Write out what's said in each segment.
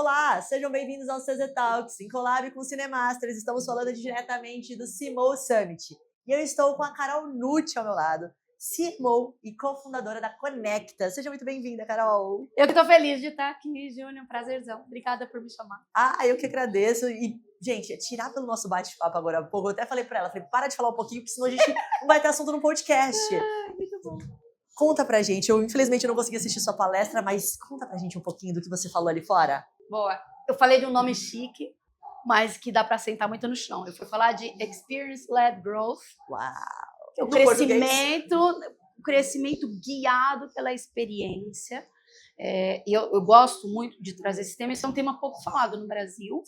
Olá, sejam bem-vindos ao CZ Talks, em collab com o Cinemasters. Estamos falando diretamente do CMO Summit. E eu estou com a Carol Nucci ao meu lado, CMO e cofundadora da Conecta. Seja muito bem-vinda, Carol. Eu que estou feliz de estar aqui, Júnior. Prazerzão. Obrigada por me chamar. Eu que agradeço. E, gente, tirar pelo nosso bate-papo agora há pouco, eu até falei pra ela, para de falar um pouquinho, porque senão a gente não vai ter assunto no podcast. Muito bom. Conta pra gente, infelizmente eu não consegui assistir sua palestra, mas conta pra gente um pouquinho do que você falou ali fora. Boa. Eu falei de um nome chique, mas que dá para sentar muito no chão. Eu fui falar de Experience-Led Growth. Uau! Que é o crescimento guiado pela experiência. E eu gosto muito de trazer esse tema. Esse é um tema pouco falado no Brasil,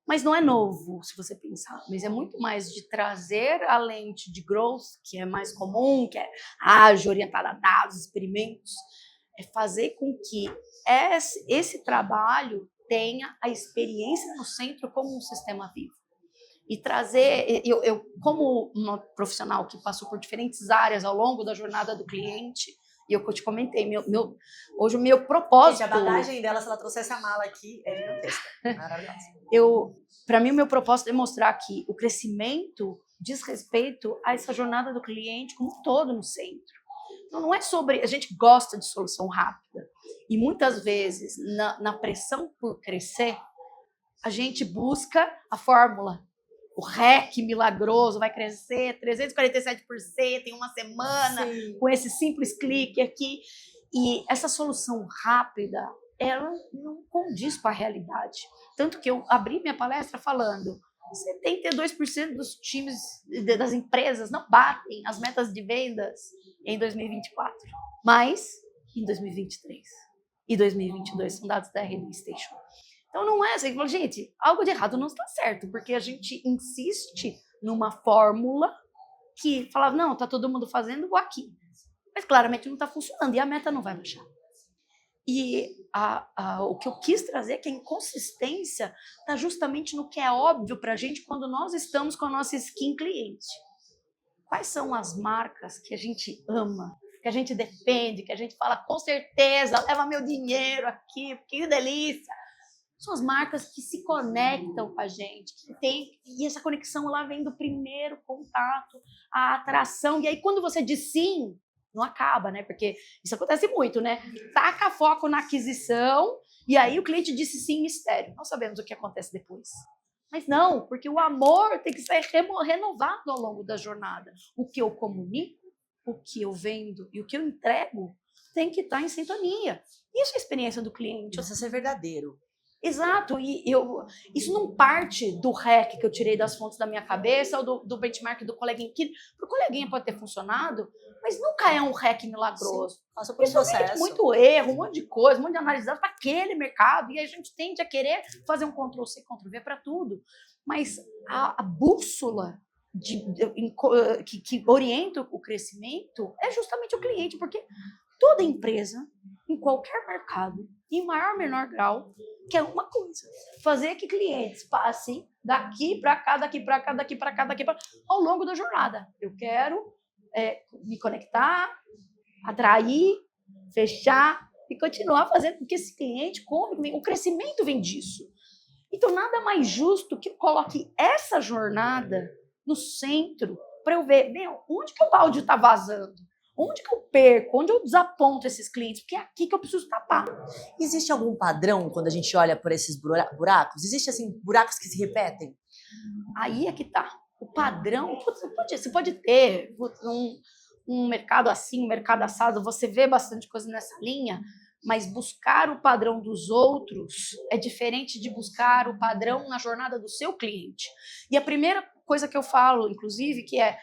mas não é novo, se você pensar. Mas é muito mais de trazer a lente de growth, que é mais comum, que é ágil, orientada a dados, experimentos. É fazer com que esse trabalho tenha a experiência no centro como um sistema vivo. E trazer, eu como uma profissional que passou por diferentes áreas ao longo da jornada do cliente, e eu te comentei, hoje o meu propósito... Gente, a bagagem dela, se ela trouxesse a mala aqui, é gigantesca. Maravilhosa. Para mim, o meu propósito é mostrar que o crescimento diz respeito a essa jornada do cliente como um todo no centro. Então, não é sobre... A gente gosta de solução rápida. E muitas vezes, na pressão por crescer, a gente busca a fórmula. O REC milagroso vai crescer 347% em uma semana, sim, com esse simples clique aqui. E essa solução rápida, ela não condiz com a realidade. Tanto que eu abri minha palestra falando 72% dos times, das empresas, não batem as metas de vendas em 2024. Mas em 2023 e 2022 são dados da Renault Station. Então não é assim, gente, algo de errado não está certo, porque a gente insiste numa fórmula que falava, não, está todo mundo fazendo, vou aqui. Mas claramente não está funcionando e a meta não vai baixar. E o que eu quis trazer é que a inconsistência está justamente no que é óbvio para a gente quando nós estamos com a nossa skin cliente. Quais são as marcas que a gente ama, que a gente defende, que a gente fala, com certeza, leva meu dinheiro aqui, que delícia. São as marcas que se conectam com a gente, e essa conexão lá vem do primeiro contato, a atração. E aí, quando você diz sim, não acaba, né? Porque isso acontece muito, né? Taca foco na aquisição, e aí o cliente disse sim, mistério. Nós sabemos o que acontece depois. Mas não, porque o amor tem que ser renovado ao longo da jornada. O que eu comunico, o que eu vendo e o que eu entrego tem que estar em sintonia. Isso é a experiência do cliente. Precisa ser verdadeiro. Exato, e isso não parte do REC que eu tirei das fontes da minha cabeça ou do benchmark do coleguinha. Para o coleguinha pode ter funcionado, mas nunca é um REC milagroso. Sim, passa por um processo. Muito erro, um monte de coisa, um monte de análise para aquele mercado, e a gente tende a querer fazer um Ctrl-C, Ctrl-V para tudo. Mas a bússola que orienta o crescimento é justamente o cliente, porque toda empresa, em qualquer mercado, em maior ou menor grau, quer uma coisa: fazer que clientes passem daqui para cá, daqui para cá, daqui para cá, daqui para cá, ao longo da jornada. Eu quero me conectar, atrair, fechar e continuar fazendo com que esse cliente compre. O crescimento vem disso. Então, nada mais justo que eu coloque essa jornada no centro para eu ver, onde que o balde está vazando? Onde que eu perco? Onde eu desaponto esses clientes? Porque é aqui que eu preciso tapar. Existe algum padrão quando a gente olha por esses buracos? Existe, assim, buracos que se repetem? Aí é que tá. O padrão, você pode ter um mercado assim, um mercado assado, você vê bastante coisa nessa linha, mas buscar o padrão dos outros é diferente de buscar o padrão na jornada do seu cliente. E a primeira coisa que eu falo, inclusive, que é,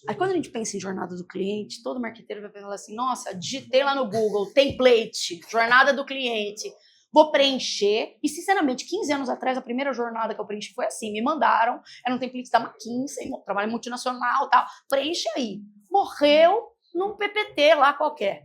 aí quando a gente pensa em jornada do cliente, todo marqueteiro vai falar assim, nossa, digitei lá no Google, template, jornada do cliente, vou preencher. E, sinceramente, 15 anos atrás, a primeira jornada que eu preenchi foi assim, me mandaram, era um template da McKinsey, trabalho multinacional, tal, preenche aí. Morreu num PPT lá qualquer.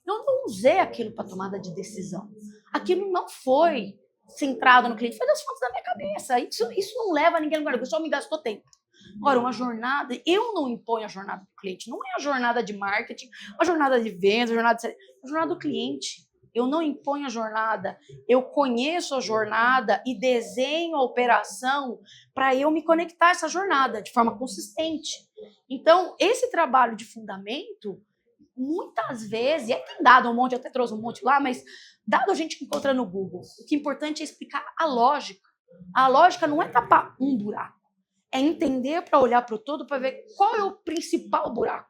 Eu não usei aquilo para tomada de decisão. Aquilo não foi centrado no cliente, foi das fontes da minha cabeça. Isso não leva ninguém a lugar, só me gastou tempo. Ora, uma jornada, eu não imponho a jornada do cliente, não é a jornada de marketing, a jornada de vendas, a jornada do cliente. Eu não imponho a jornada, eu conheço a jornada e desenho a operação para eu me conectar a essa jornada de forma consistente. Então, esse trabalho de fundamento, muitas vezes, e aí tem dado um monte, eu até trouxe um monte lá, mas dado a gente que encontra no Google, o que é importante é explicar a lógica. A lógica não é tapar um buraco, é entender para olhar para o todo, para ver qual é o principal buraco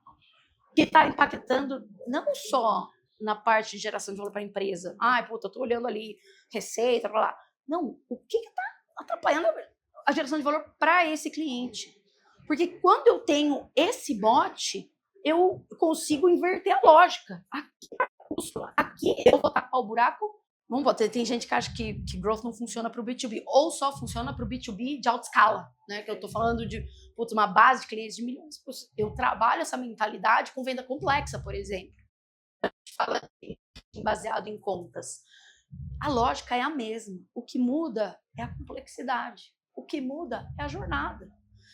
que está impactando não só na parte de geração de valor para a empresa. Ai, puta, eu estou olhando ali receita, para lá. Não, o que está atrapalhando a geração de valor para esse cliente? Porque quando eu tenho esse bote, eu consigo inverter a lógica. Aqui eu vou tapar o buraco. Vamos botar, tem gente que acha que growth não funciona para o B2B, ou só funciona para o B2B de alta escala, né? Que eu estou falando de uma base de clientes de milhões. Eu trabalho essa mentalidade com venda complexa, por exemplo. A gente fala baseado em contas. A lógica é a mesma. O que muda é a complexidade. O que muda é a jornada.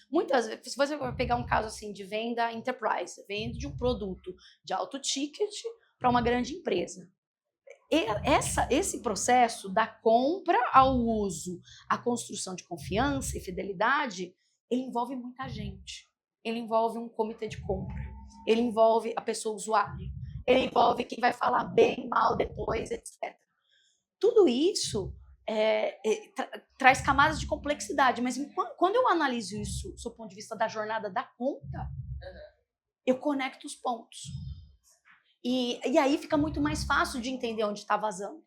Muitas vezes, se você vai pegar um caso assim de venda enterprise, vende de um produto de alto ticket para uma grande empresa. Esse processo da compra ao uso, a construção de confiança e fidelidade, ele envolve muita gente. Ele envolve um comitê de compra, ele envolve a pessoa usuária, ele envolve quem vai falar bem, mal depois, etc. Tudo isso traz camadas de complexidade, mas quando eu analiso isso do ponto de vista da jornada da conta, eu conecto os pontos. E aí fica muito mais fácil de entender onde está vazando.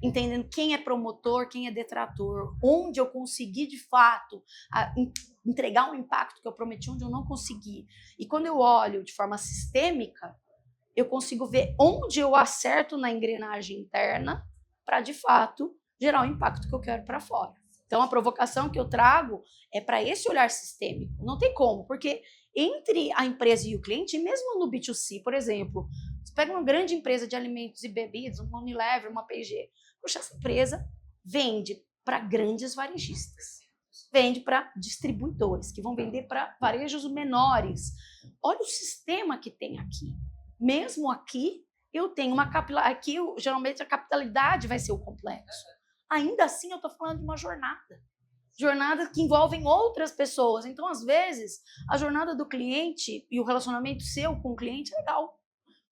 Entendendo quem é promotor, quem é detrator, onde eu consegui, de fato, entregar um impacto que eu prometi, onde eu não consegui. E quando eu olho de forma sistêmica, eu consigo ver onde eu acerto na engrenagem interna para, de fato, gerar o impacto que eu quero para fora. Então, a provocação que eu trago é para esse olhar sistêmico. Não tem como, porque entre a empresa e o cliente, mesmo no B2C, por exemplo, você pega uma grande empresa de alimentos e bebidas, uma Unilever, uma P&G, poxa, essa empresa vende para grandes varejistas, vende para distribuidores, que vão vender para varejos menores. Olha o sistema que tem aqui. Mesmo aqui, eu tenho uma capilaridade. Aqui, geralmente, a capitalidade vai ser o complexo. Ainda assim, eu estou falando de uma jornada. Jornadas que envolvem outras pessoas. Então, às vezes, a jornada do cliente e o relacionamento seu com o cliente é legal.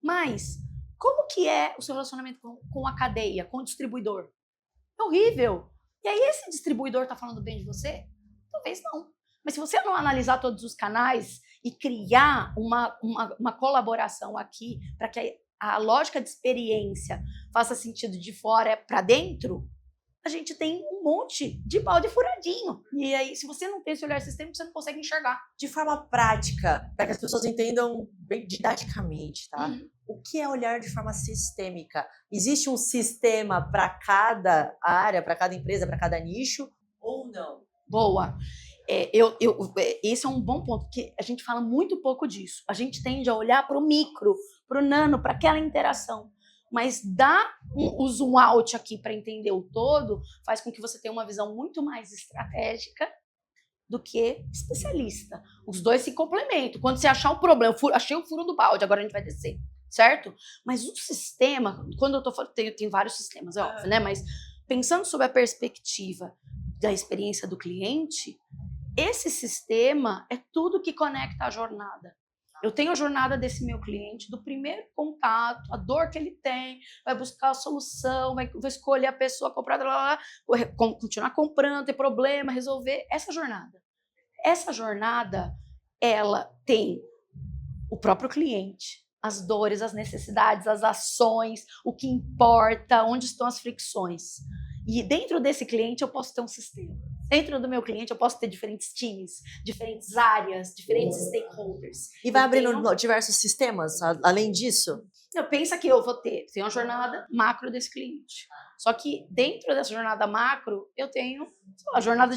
Mas, como que é o seu relacionamento com a cadeia, com o distribuidor? É horrível. E aí, esse distribuidor está falando bem de você? Talvez não. Mas se você não analisar todos os canais e criar uma colaboração aqui para que a lógica de experiência faça sentido de fora para dentro, a gente tem um monte de balde furadinho. E aí, se você não tem esse olhar sistêmico, você não consegue enxergar. De forma prática, para que as pessoas entendam bem didaticamente, tá? O que é olhar de forma sistêmica? Existe um sistema para cada área, para cada empresa, para cada nicho, ou não? Boa. Esse é um bom ponto, porque a gente fala muito pouco disso. A gente tende a olhar para o micro, para o nano, para aquela interação. Mas dar o zoom out aqui para entender o todo faz com que você tenha uma visão muito mais estratégica do que especialista. Os dois se complementam. Quando você achar um problema, achei o furo do balde, agora a gente vai descer, certo? Mas o sistema, quando eu tô falando, tem vários sistemas, é óbvio, né? Mas pensando sobre a perspectiva da experiência do cliente, esse sistema é tudo que conecta a jornada. Eu tenho a jornada desse meu cliente, do primeiro contato, a dor que ele tem, vai buscar a solução, vai escolher a pessoa, comprar, continuar comprando, ter problema, resolver. Essa jornada, ela tem o próprio cliente, as dores, as necessidades, as ações, o que importa, onde estão as fricções. E dentro desse cliente eu posso ter um sistema. Dentro do meu cliente eu posso ter diferentes times, diferentes áreas, diferentes stakeholders. E vai abrindo diversos sistemas, além disso? Pensa que eu vou ter uma jornada macro desse cliente. Só que dentro dessa jornada macro, eu tenho a jornada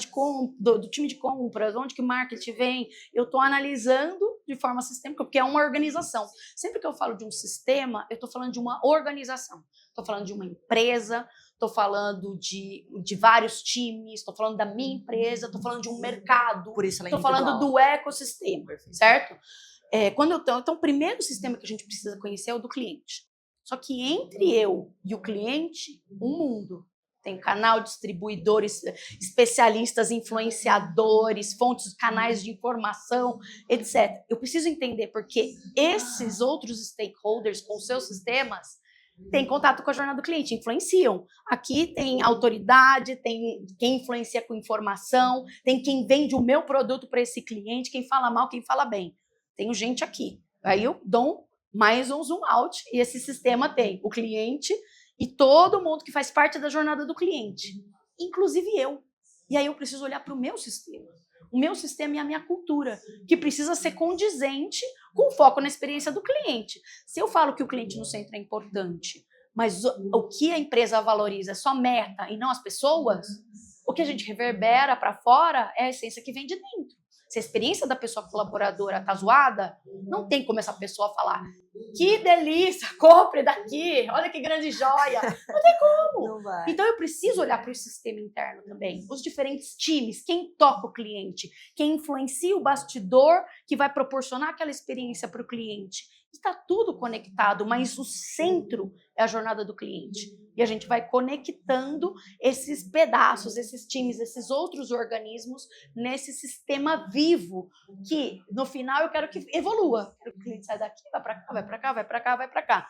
do time de compras, onde que o marketing vem. Eu estou analisando de forma sistêmica, porque é uma organização. Sempre que eu falo de um sistema, eu estou falando de uma organização. Estou falando de uma empresa, estou falando de vários times, estou falando da minha empresa, estou falando de um mercado, estou falando do ecossistema, certo? Então, o primeiro sistema que a gente precisa conhecer é o do cliente. Só que entre eu e o cliente, um mundo. Tem canal, distribuidores, especialistas, influenciadores, fontes, canais de informação, etc. Eu preciso entender porque esses outros stakeholders com seus sistemas têm contato com a jornada do cliente, influenciam. Aqui tem autoridade, tem quem influencia com informação, tem quem vende o meu produto para esse cliente, quem fala mal, quem fala bem. Tenho gente aqui. Aí eu dou mais um zoom out e esse sistema tem o cliente e todo mundo que faz parte da jornada do cliente, inclusive eu. E aí eu preciso olhar para o meu sistema. O meu sistema e a minha cultura, que precisa ser condizente com foco na experiência do cliente. Se eu falo que o cliente no centro é importante, mas o que a empresa valoriza é só meta e não as pessoas, o que a gente reverbera para fora é a essência que vem de dentro. Se a experiência da pessoa colaboradora está zoada, não tem como essa pessoa falar que delícia, compre daqui, olha que grande joia. Não tem como. Não vai. Então eu preciso olhar para o sistema interno também, os diferentes times, quem toca o cliente, quem influencia o bastidor que vai proporcionar aquela experiência para o cliente. Está tudo conectado, mas o centro é a jornada do cliente. E a gente vai conectando esses pedaços, esses times, esses outros organismos nesse sistema vivo que, no final, eu quero que evolua. Quero que o cliente saia daqui, vai para cá, vai para cá, vai para cá, vai para cá.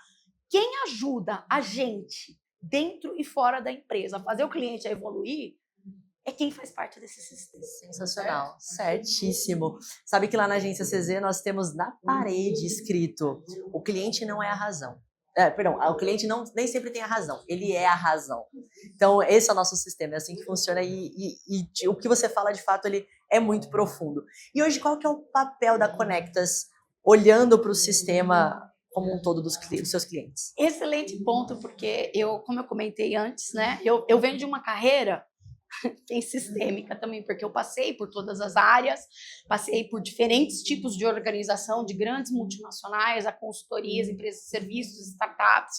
Quem ajuda a gente, dentro e fora da empresa, a fazer o cliente a evoluir, é quem faz parte desse sistema. Sensacional, certíssimo. Sabe que lá na agência CZ nós temos na parede escrito: o cliente não é a razão. O cliente nem sempre tem a razão, ele é a razão. Então, esse é o nosso sistema, é assim que funciona e o que você fala, de fato, ele é muito profundo. E hoje, qual que é o papel da Conectas olhando para o sistema como um todo dos seus clientes? Excelente ponto, porque como eu comentei antes, né, eu venho de uma carreira bem sistêmica também, porque eu passei por todas as áreas, passei por diferentes tipos de organização, de grandes multinacionais, a consultorias, empresas de serviços, startups.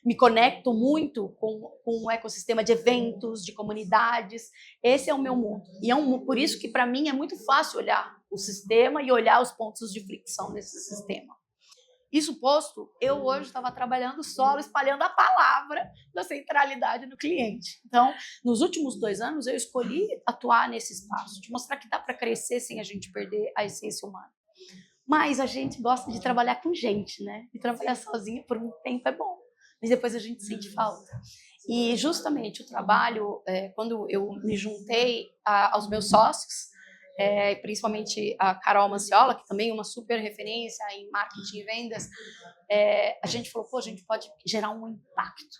Me conecto muito com o ecossistema de eventos, de comunidades. Esse é o meu mundo. E por isso que, para mim, é muito fácil olhar o sistema e olhar os pontos de fricção nesse sistema. Isso posto, eu hoje estava trabalhando solo, espalhando a palavra da centralidade no cliente. Então, nos últimos 2 anos, eu escolhi atuar nesse espaço, de mostrar que dá para crescer sem a gente perder a essência humana. Mas a gente gosta de trabalhar com gente, né? E trabalhar sozinha por um tempo é bom, mas depois a gente sente falta. E justamente o trabalho, quando eu me juntei aos meus sócios, principalmente a Carol Manciola, que também é uma super referência em marketing e vendas, a gente falou, a gente pode gerar um impacto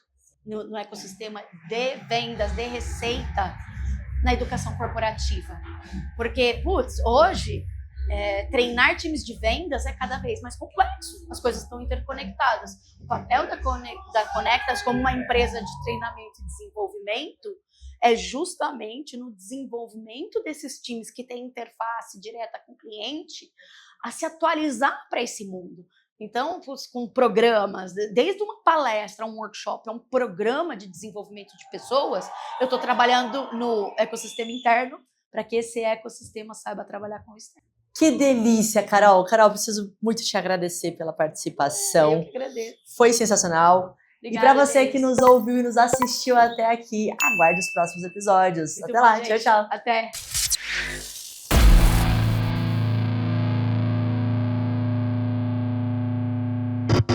no ecossistema de vendas, de receita, na educação corporativa. Porque, hoje, treinar times de vendas é cada vez mais complexo, as coisas estão interconectadas. O papel da Conectas como uma empresa de treinamento e desenvolvimento é justamente no desenvolvimento desses times que têm interface direta com o cliente a se atualizar para esse mundo. Então, com programas, desde uma palestra, um workshop, um programa de desenvolvimento de pessoas, eu estou trabalhando no ecossistema interno para que esse ecossistema saiba trabalhar com o externo. Que delícia, Carol. Carol, preciso muito te agradecer pela participação. Eu que agradeço. Foi sensacional. Obrigada, e para você que nos ouviu e nos assistiu até aqui, aguarde os próximos episódios. Muito até lá, tchau, tchau. Até.